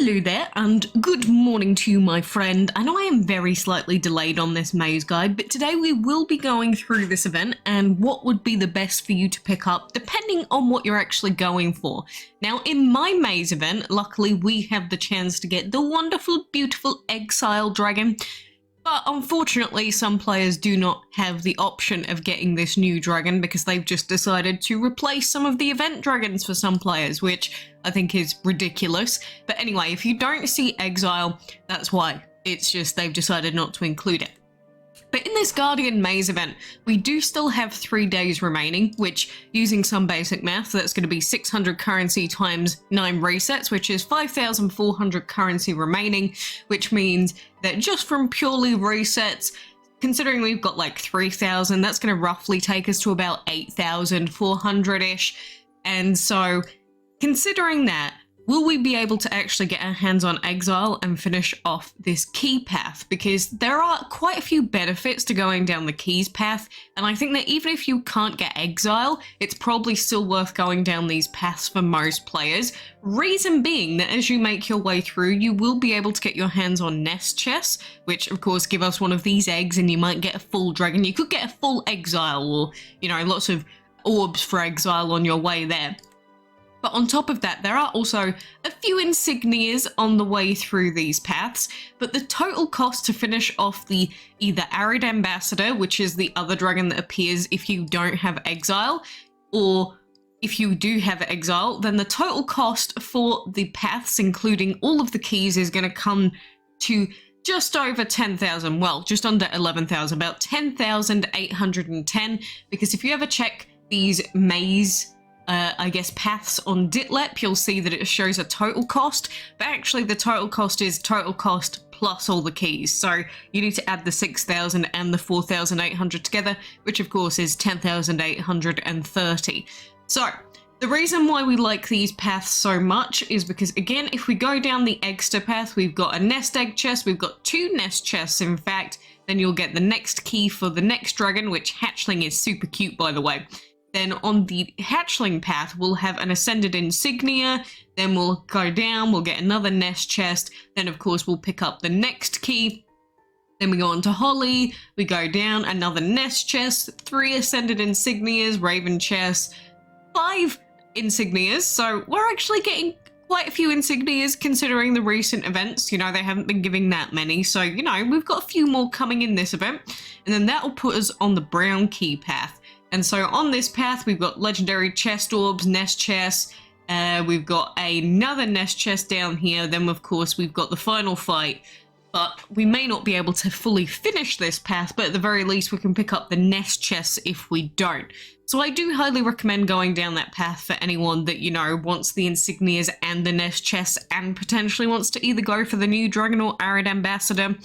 Hello there and good morning to you, my friend. I know I am very slightly delayed on this maze guide, but today we will be going through this event and what would be the best for you to pick up depending on what you're actually going for. Now in my maze event, luckily we have the chance to get the wonderful, beautiful Exile dragon. But unfortunately, some players do not have the option of getting this new dragon because they've just decided to replace some of the event dragons for some players, which I think is ridiculous. But anyway, if you don't see Exile, that's why. It's just they've decided not to include it. But in this Guardian Maze event, we do still have 3 days remaining, which, using some basic math, that's going to be 600 currency times 9 resets, which is 5,400 currency remaining, which means that just from purely resets, considering we've got like 3,000, that's going to roughly take us to about 8,400-ish. And so, considering that, will we be able to actually get our hands on Exile and finish off this key path? Because there are quite a few benefits to going down the keys path, and I think that even if you can't get Exile, it's probably still worth going down these paths for most players. Reason being that as you make your way through, you will be able to get your hands on nest chests, which of course give us one of these eggs and you might get a full dragon. You could get a full Exile or, you know, lots of orbs for Exile on your way there. But on top of that, there are also a few insignias on the way through these paths, but the total cost to finish off the either Arid Ambassador, which is the other dragon that appears if you don't have Exile, or if you do have Exile, then the total cost for the paths, including all of the keys, is going to come to just over 10,000, well, just under 11,000, about 10,810, because if you ever check these maze I guess paths on Ditlep, you'll see that it shows a total cost, but actually the total cost is total cost plus all the keys. So you need to add the 6,000 and the 4,800 together, which of course is 10,830. So the reason why we like these paths so much is because, again, if we go down the Eggster path, we've got a nest egg chest, we've got 2 nest chests in fact, then you'll get the next key for the next dragon, which hatchling is super cute by the way. Then on the hatchling path, we'll have an ascended insignia, then we'll go down, we'll get another nest chest, then of course we'll pick up the next key, then we go on to Holly, we go down, another nest chest, 3 ascended insignias, raven chests, 5 insignias, so we're actually getting quite a few insignias considering the recent events. You know, they haven't been giving that many, so you know, we've got a few more coming in this event, and then that will put us on the brown key path. And so on this path, we've got legendary chest orbs, nest chests, we've got another nest chest down here, then of course we've got the final fight, but we may not be able to fully finish this path, but at the very least we can pick up the nest chests if we don't. So I do highly recommend going down that path for anyone that, you know, wants the insignias and the nest chests and potentially wants to either go for the new dragon or Arid Ambassador.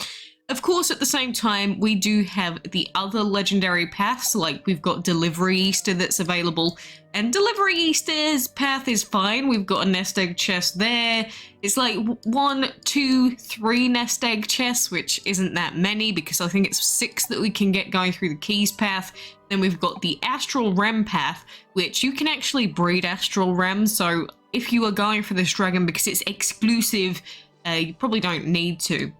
Of course, at the same time, we do have the other legendary paths, like we've got Delivery Easter that's available, and Delivery Easter's path is fine. We've got a nest egg chest there. It's like 1, 2, 3 nest egg chests, which isn't that many because I think it's 6 that we can get going through the keys path. Then we've got the Astral Rem path, which you can actually breed Astral Rem, so if you are going for this dragon because it's exclusive, you probably don't need to.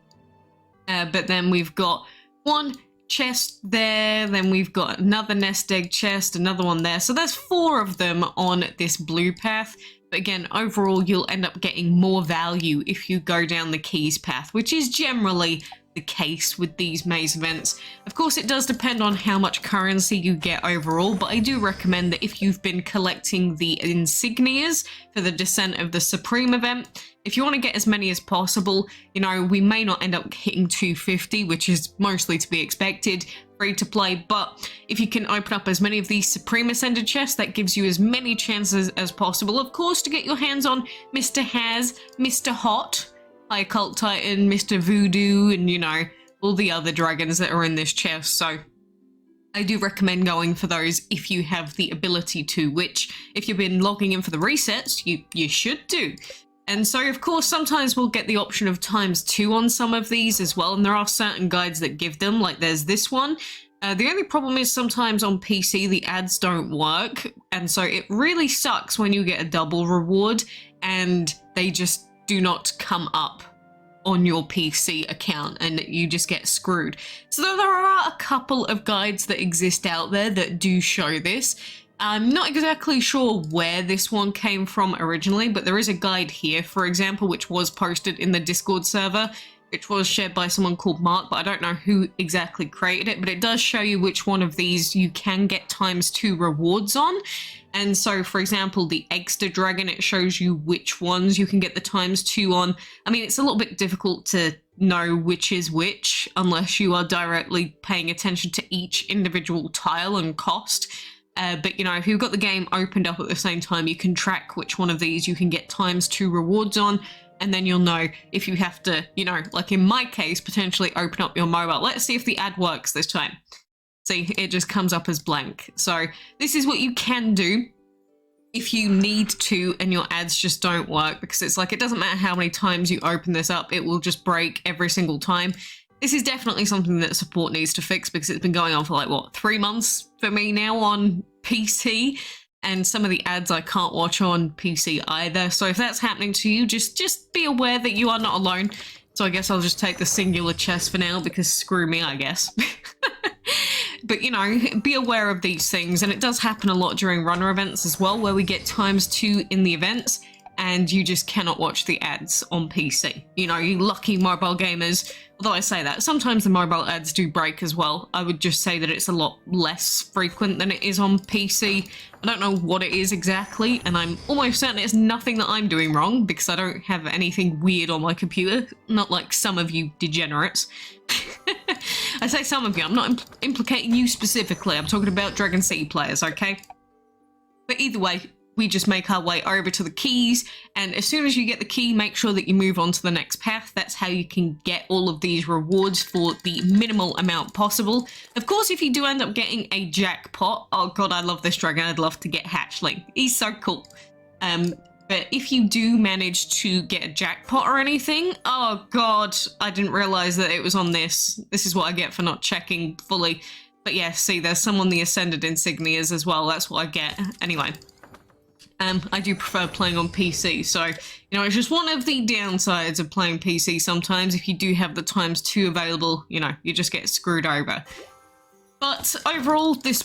But then we've got 1 chest there, then we've got another nest egg chest, another one there. So there's 4 of them on this blue path. But again, overall, you'll end up getting more value if you go down the keys path, which is generally the case with these maze events. Of course, it does depend on how much currency you get overall, but I do recommend that if you've been collecting the insignias for the Descent of the Supreme event, if you want to get as many as possible, you know, we may not end up hitting 250, which is mostly to be expected, free to play, but if you can open up as many of these Supreme Ascended chests, that gives you as many chances as possible, of course, to get your hands on Mr. Haz, Mr. Hot, High Occult Titan, Mr. Voodoo, and, you know, all the other dragons that are in this chest. So I do recommend going for those if you have the ability to, which if you've been logging in for the resets, you should do. And so, of course, sometimes we'll get the option of ×2 on some of these as well, and there are certain guides that give them, like there's this one. The only problem is sometimes on PC the ads don't work, and so it really sucks when you get a double reward and they just do not come up on your PC account and you just get screwed. So there are a couple of guides that exist out there that do show this. I'm not exactly sure where this one came from originally, but there is a guide here, for example, which was posted in the Discord server, which was shared by someone called Mark, but I don't know who exactly created it, but it does show you which one of these you can get ×2 rewards on. And so, for example, the Eggster Dragon, it shows you which ones you can get the ×2 on. I mean, it's a little bit difficult to know which is which unless you are directly paying attention to each individual tile and cost. But, you know, if you've got the game opened up at the same time, you can track which one of these you can get ×2 rewards on. And then you'll know if you have to, you know, like in my case, potentially open up your mobile. Let's see if the ad works this time. See, it just comes up as blank. So this is what you can do if you need to and your ads just don't work, because it's like, it doesn't matter how many times you open this up, it will just break every single time. This is definitely something that support needs to fix, because it's been going on for like, what, 3 months for me now on PC, and some of the ads I can't watch on PC either. So if that's happening to you, just be aware that you are not alone. So I guess I'll just take the singular chest for now, because screw me, I guess. But, you know, be aware of these things, and it does happen a lot during runner events as well, where we get ×2 in the events, and you just cannot watch the ads on PC. You know, you lucky mobile gamers. Although I say that, sometimes the mobile ads do break as well. I would just say that it's a lot less frequent than it is on PC. I don't know what it is exactly, and I'm almost certain it's nothing that I'm doing wrong, because I don't have anything weird on my computer. Not like some of you degenerates. I say some of you, I'm not implicating you specifically. I'm talking about Dragon City players, okay? But either way, we just make our way over to the keys, and as soon as you get the key, make sure that you move on to the next path. That's how you can get all of these rewards for the minimal amount possible. Of course, if you do end up getting a jackpot, oh god, I love this dragon, I'd love to get Hatchling. He's so cool. But if you do manage to get a jackpot or anything, oh god, I didn't realize that it was on this. This is what I get for not checking fully. But yeah, see, there's some on the Ascended Insignias as well, that's what I get. Anyway. I do prefer playing on PC, so, you know, it's just one of the downsides of playing PC sometimes. If you do have the ×2 available, you know, you just get screwed over. But overall, this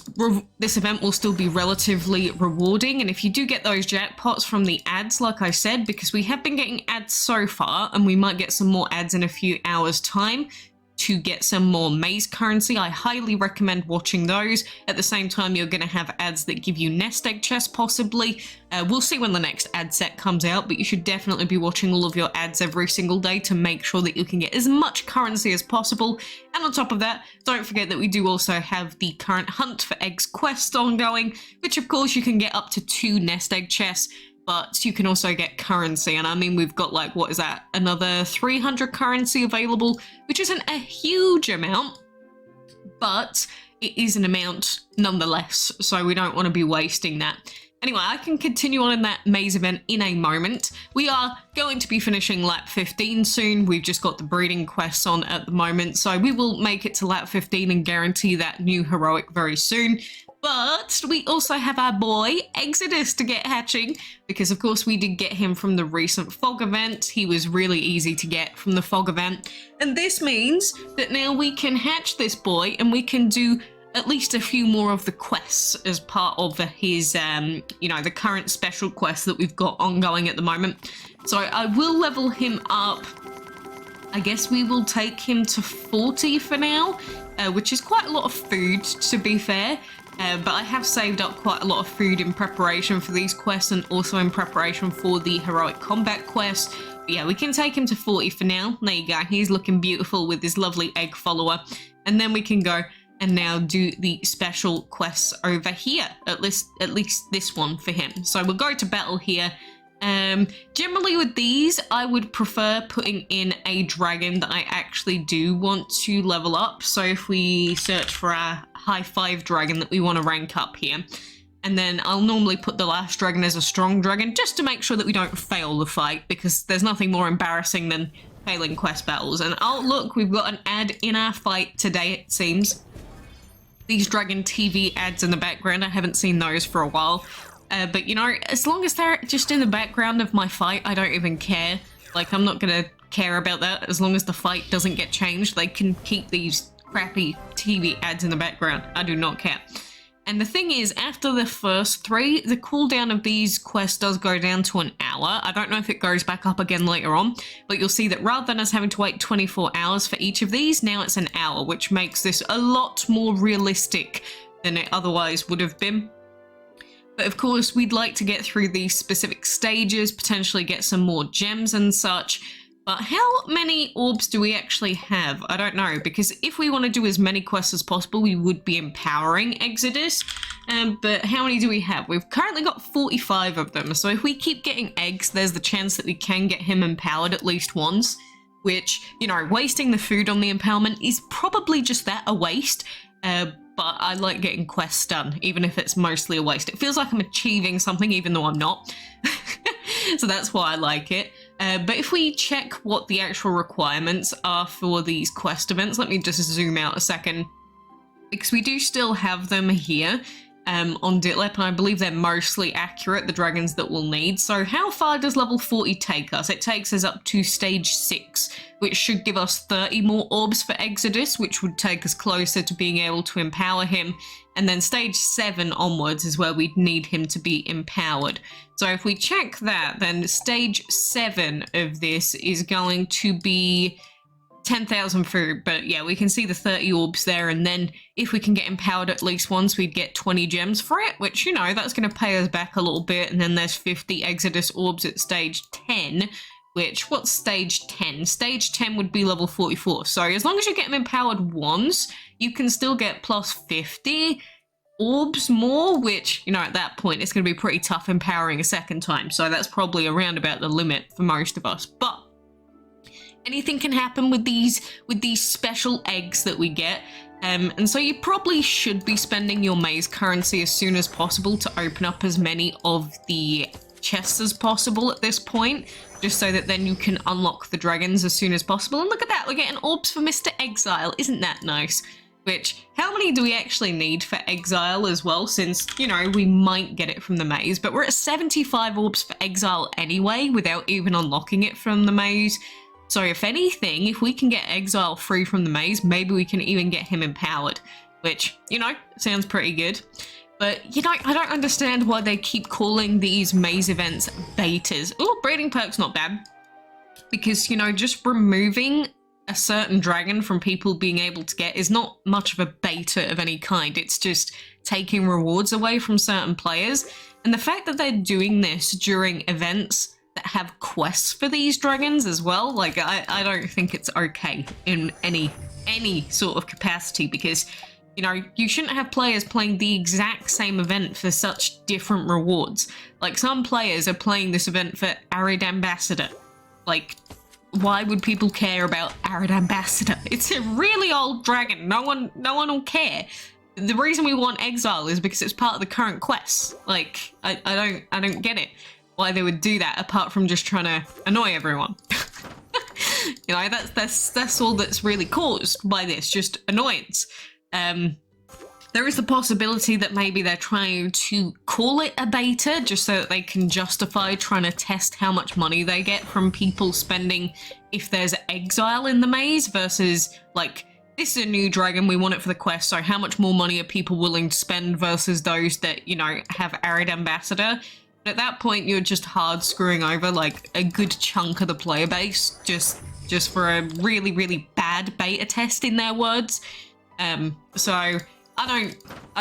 event will still be relatively rewarding, and if you do get those jackpots from the ads, like I said, because we have been getting ads so far, and we might get some more ads in a few hours' time, to get some more maze currency, I highly recommend watching those. At the same time, you're going to have ads that give you nest egg chests, possibly. We'll see when the next ad set comes out, but you should definitely be watching all of your ads every single day to make sure that you can get as much currency as possible. And on top of that, don't forget that we do also have the current Hunt for Eggs quest ongoing, which of course you can get up to 2 nest egg chests. But you can also get currency, and I mean, we've got like, what is that, another 300 currency available, which isn't a huge amount, but it is an amount nonetheless, so we don't want to be wasting that. Anyway, I can continue on in that maze event in a moment. We are going to be finishing lap 15 soon. We've just got the breeding quests on at the moment, so we will make it to lap 15 and guarantee that new heroic very soon. But we also have our boy Exodus to get hatching, because of course we did get him from the recent fog event. He was really easy to get from the fog event, and this means that now we can hatch this boy and we can do at least a few more of the quests as part of his you know, the current special quests that we've got ongoing at the moment. So I will level him up. I guess we will take him to 40 for now, which is quite a lot of food, to be fair. But I have saved up quite a lot of food in preparation for these quests, and also in preparation for the heroic combat quest. But yeah, we can take him to 40 for now. There you go. He's looking beautiful with his lovely egg follower. And then we can go and now do the special quests over here. At least this one for him. So we'll go to battle here. Generally with these, I would prefer putting in a dragon that I actually do want to level up. So if we search for our high 5 dragon that we want to rank up here, and then I'll normally put the last dragon as a strong dragon, just to make sure that we don't fail the fight, because there's nothing more embarrassing than failing quest battles. And oh look, we've got an ad in our fight today, it seems. These Dragon TV ads in the background, I haven't seen those for a while. But, you know, as long as they're just in the background of my fight, I don't even care. Like, I'm not gonna care about that as long as the fight doesn't get changed. They can keep these crappy TV ads in the background. I do not care. And the thing is, after the first 3, the cooldown of these quests does go down to an hour. I don't know if it goes back up again later on, but you'll see that rather than us having to wait 24 hours for each of these, now it's an hour, which makes this a lot more realistic than it otherwise would have been. But of course, we'd like to get through these specific stages, potentially get some more gems and such. But how many orbs do we actually have? I don't know, because if we want to do as many quests as possible, we would be empowering Exodus. But how many do we have? We've currently got 45 of them. So if we keep getting eggs, there's the chance that we can get him empowered at least once. Which, you know, wasting the food on the empowerment is probably just that, a waste. But I like getting quests done, even if it's mostly a waste. It feels like I'm achieving something, even though I'm not. So that's why I like it. But if we check what the actual requirements are for these quest events, let me just zoom out a second, because we do still have them here on Ditlep, and I believe they're mostly accurate, the dragons that we'll need. So how far does level 40 take us? It takes us up to stage 6, which should give us 30 more orbs for Exodus, which would take us closer to being able to empower him. And then stage 7 onwards is where we'd need him to be empowered. So if we check that, then stage 7 of this is going to be 10,000 food, but yeah, we can see the 30 orbs there, and then if we can get empowered at least once, we'd get 20 gems for it, which, you know, that's going to pay us back a little bit. And then there's 50 Exodus orbs at stage 10, which, what's stage 10? Stage 10 would be level 44. So as long as you get them empowered once, you can still get plus 50 orbs more, which, you know, at that point, it's going to be pretty tough empowering a second time. So that's probably around about the limit for most of us. But anything can happen with these special eggs that we get. And so you probably should be spending your maze currency as soon as possible to open up as many of the chests as possible at this point, just so that then you can unlock the dragons as soon as possible. And look at that, we're getting orbs for Mr. Exile. Isn't that nice? Which, how many do we actually need for Exile as well, since, you know, we might get it from the maze, but we're at 75 orbs for Exile anyway, without even unlocking it from the maze. So if anything, if we can get Exile free from the maze, maybe we can even get him empowered, which, you know, sounds pretty good. But, you know, I don't understand why they keep calling these maze events betas. Oh, breeding perk's not bad. Because, you know, just removing a certain dragon from people being able to get is not much of a beta of any kind. It's just taking rewards away from certain players. And the fact that they're doing this during events that have quests for these dragons as well, like, I don't think it's okay in any sort of capacity, because, you know, you shouldn't have players playing the exact same event for such different rewards. Like, some players are playing this event for Arid Ambassador. Like, why would people care about Arid Ambassador? It's a really old dragon. No one will care. The reason we want Exile is because it's part of the current quests. Like, I don't get it, why they would do that, apart from just trying to annoy everyone. You know, that's all that's really caused by this, just annoyance. There is the possibility that maybe they're trying to call it a beta just so that they can justify trying to test how much money they get from people spending if there's Exile in the maze versus, like, this is a new dragon, we want it for the quest, so how much more money are people willing to spend versus those that, you know, have Arid Ambassador. But at that point, you're just hard screwing over, like, a good chunk of the player base just for a really, really bad beta test, in their words. So I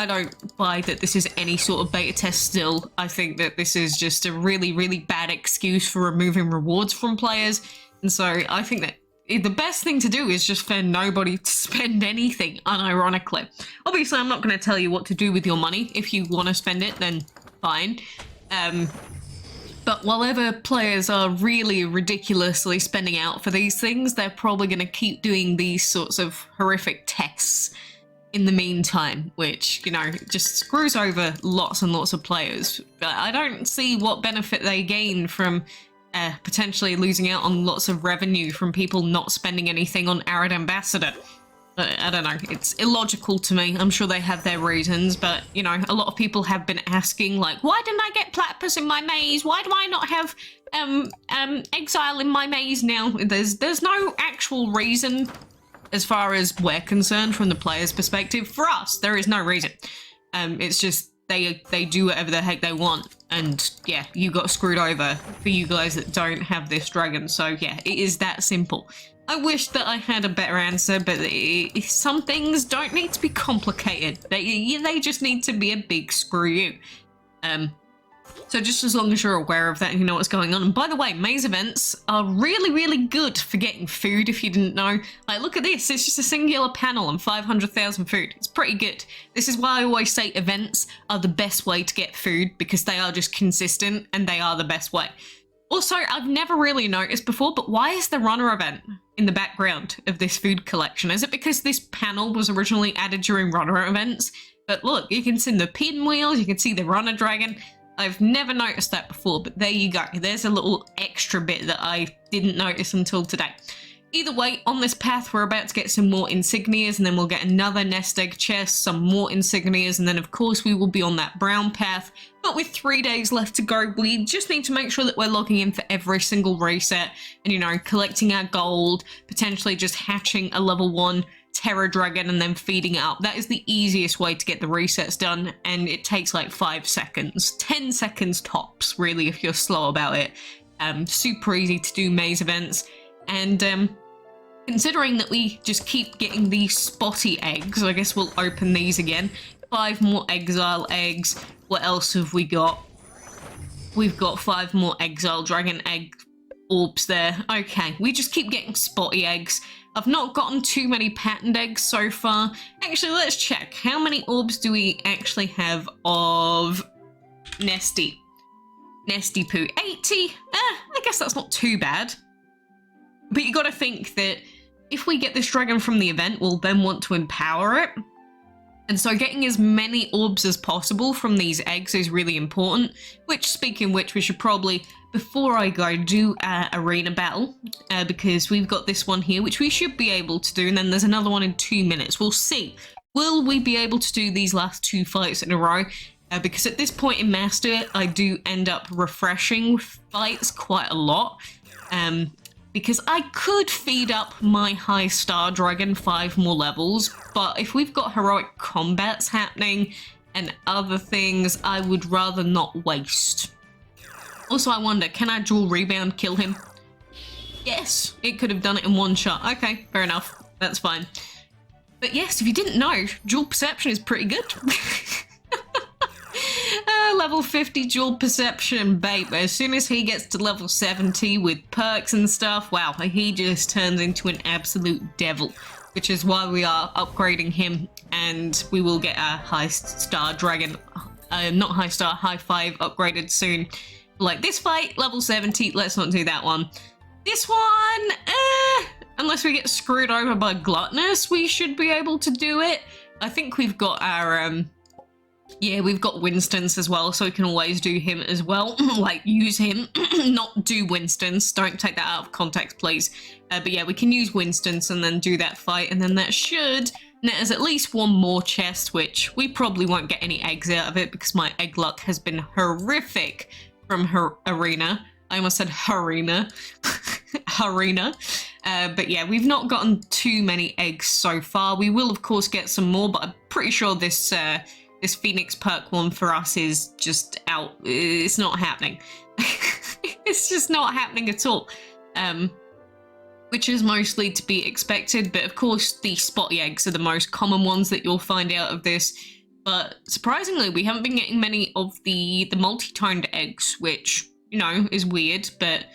don't buy that this is any sort of beta test still. I think that this is just a really, really bad excuse for removing rewards from players. And so I think that the best thing to do is just for nobody to spend anything, unironically. Obviously, I'm not going to tell you what to do with your money. If you want to spend it, then fine. But whatever players are really ridiculously spending out for these things, they're probably going to keep doing these sorts of horrific tests in the meantime, which, you know, just screws over lots and lots of players. But I don't see what benefit they gain from potentially losing out on lots of revenue from people not spending anything on Arid Ambassador. I don't know, it's illogical to me. I'm sure they have their reasons, but, you know, a lot of people have been asking, like, why didn't I get platypus in my maze? Why do I not have EGGSILE in my maze now? There's no actual reason as far as we're concerned from the player's perspective. For us, there is no reason. It's just they do whatever the heck they want, and yeah, you got screwed over for you guys that don't have this dragon. So yeah, it is that simple. I wish that I had a better answer, but some things don't need to be complicated. They just need to be a big screw you. So just as long as you're aware of that and you know what's going on. And by the way, maze events are really, really good for getting food, if you didn't know. Like, look at this. It's just a singular panel and 500,000 food. It's pretty good. This is why I always say events are the best way to get food, because they are just consistent and they are the best way. Also, I've never really noticed before, but why is the runner event in the background of this food collection? Is it because this panel was originally added during runner events? But look, you can see the pinwheels, you can see the runner dragon. I've never noticed that before, but there you go. There's a little extra bit that I didn't notice until today. Either way, on this path, we're about to get some more insignias, and then we'll get another nest egg chest, some more insignias, and then of course we will be on that brown path. But with 3 days left to go, we just need to make sure that we're logging in for every single reset and, you know, collecting our gold, potentially just hatching a level 1 Terra Dragon and then feeding it up. That is the easiest way to get the resets done, and it takes like 5 seconds, 10 seconds tops, really, if you're slow about it. Super easy to do maze events, and considering that we just keep getting these spotty eggs, I guess we'll open these again. 5 more EGGSILE eggs. What else have we got? We've got 5 more EGGSILE dragon egg orbs there. Okay, we just keep getting spotty eggs. I've not gotten too many patterned eggs so far. Actually, let's check. How many orbs do we actually have of Nesty Poo? 80? I guess that's not too bad. But you gotta think that if we get this dragon from the event, we'll then want to empower it. And so getting as many orbs as possible from these eggs is really important, which, speaking of which, we should probably, before I go, do arena battle, because we've got this one here, which we should be able to do, and then there's another one in 2 minutes. We'll see. Will we be able to do these last 2 fights in a row? Because at this point in Master, I do end up refreshing fights quite a lot. Because I could feed up my high star dragon 5 more levels, but if we've got heroic combats happening and other things, I would rather not waste. Also, I wonder, can I dual rebound kill him? Yes, it could have done it in 1 shot. Okay, fair enough. That's fine. But yes, if you didn't know, dual perception is pretty good. Level 50 dual perception, babe. As soon as he gets to level 70 with perks and stuff, wow, he just turns into an absolute devil, which is why we are upgrading him, and we will get our high star dragon, not high star, high 5 upgraded soon. Like this fight, level 70, let's not do that one. This one, unless we get screwed over by Gluttonous, we should be able to do it. I think we've got our, yeah, we've got Winston's as well, so we can always do him as well. Like, use him, not do Winston's. Don't take that out of context, please. But yeah, we can use Winston's and then do that fight, and then that should net us at least 1 more chest, which we probably won't get any eggs out of it because my egg luck has been horrific from her arena. I almost said harina. Harina. But yeah, we've not gotten too many eggs so far. We will, of course, get some more, but I'm pretty sure this this Phoenix perk one for us is just out. It's not happening. It's just not happening at all. Which is mostly to be expected, but of course the spotty eggs are the most common ones that you'll find out of this. But surprisingly, we haven't been getting many of the multi-toned eggs, which, you know, is weird, but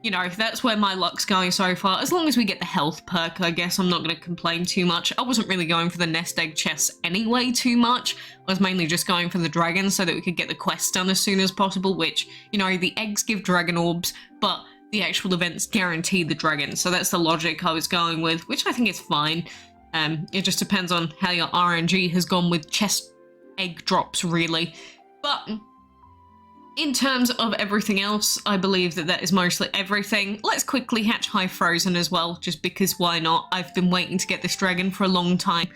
you know, that's where my luck's going so far. As long as we get the health perk, I guess I'm not going to complain too much. I wasn't really going for the nest egg chests anyway too much. I was mainly just going for the dragon so that we could get the quest done as soon as possible, which, you know, the eggs give dragon orbs, but the actual events guarantee the dragon. So that's the logic I was going with, which I think is fine. It just depends on how your RNG has gone with chest egg drops, really. But In terms of everything else, I believe that is mostly everything. Let's quickly hatch High Frozen as well, just because why not? I've been waiting to get this dragon for a long time,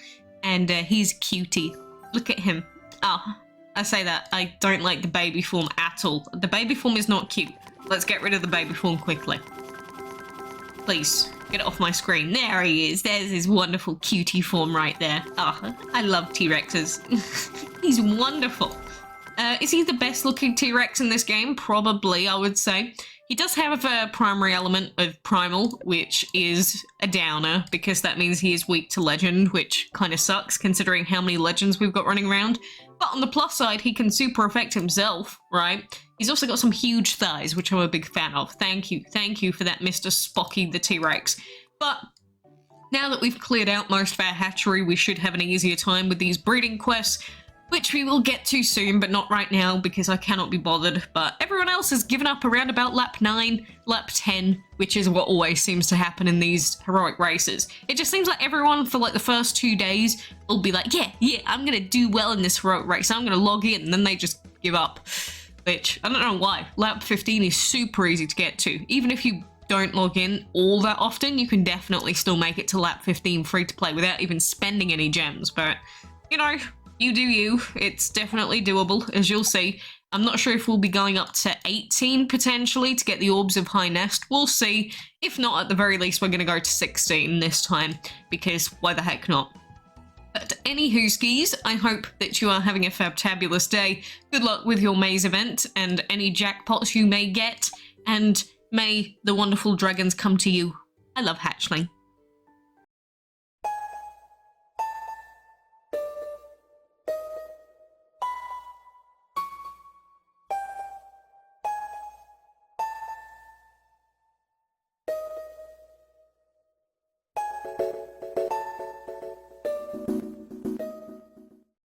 and he's a cutie. Look at him. Ah, I say that, I don't like the baby form at all. The baby form is not cute. Let's get rid of the baby form quickly. Please, get it off my screen. There he is. There's his wonderful cutie form right there. Ah, I love T-Rexes. He's wonderful. Is he the best looking T-Rex in this game? Probably, I would say. He does have a primary element of Primal, which is a downer, because that means he is weak to Legend, which kind of sucks, considering how many Legends we've got running around. But on the plus side, he can super affect himself, right? He's also got some huge thighs, which I'm a big fan of. Thank you for that, Mr. Spocky the T-Rex. But now that we've cleared out most of our hatchery, we should have an easier time with these breeding quests, which we will get to soon, but not right now because I cannot be bothered. But everyone else has given up around about lap 9, lap 10, which is what always seems to happen in these heroic races. It just seems like everyone for like the first 2 days will be like, yeah, I'm gonna do well in this heroic race, I'm gonna log in, and then they just give up. Which, I don't know why. Lap 15 is super easy to get to. Even if you don't log in all that often, you can definitely still make it to lap 15 free to play without even spending any gems. But, you know, you do you. It's definitely doable, as you'll see. I'm not sure if we'll be going up to 18 potentially to get the Orbs of High Nest. We'll see. If not, at the very least, we're going to go to 16 this time, because why the heck not? But anywho skis, I hope that you are having a fabtabulous day. Good luck with your maze event and any jackpots you may get, and may the wonderful dragons come to you. I love hatchling.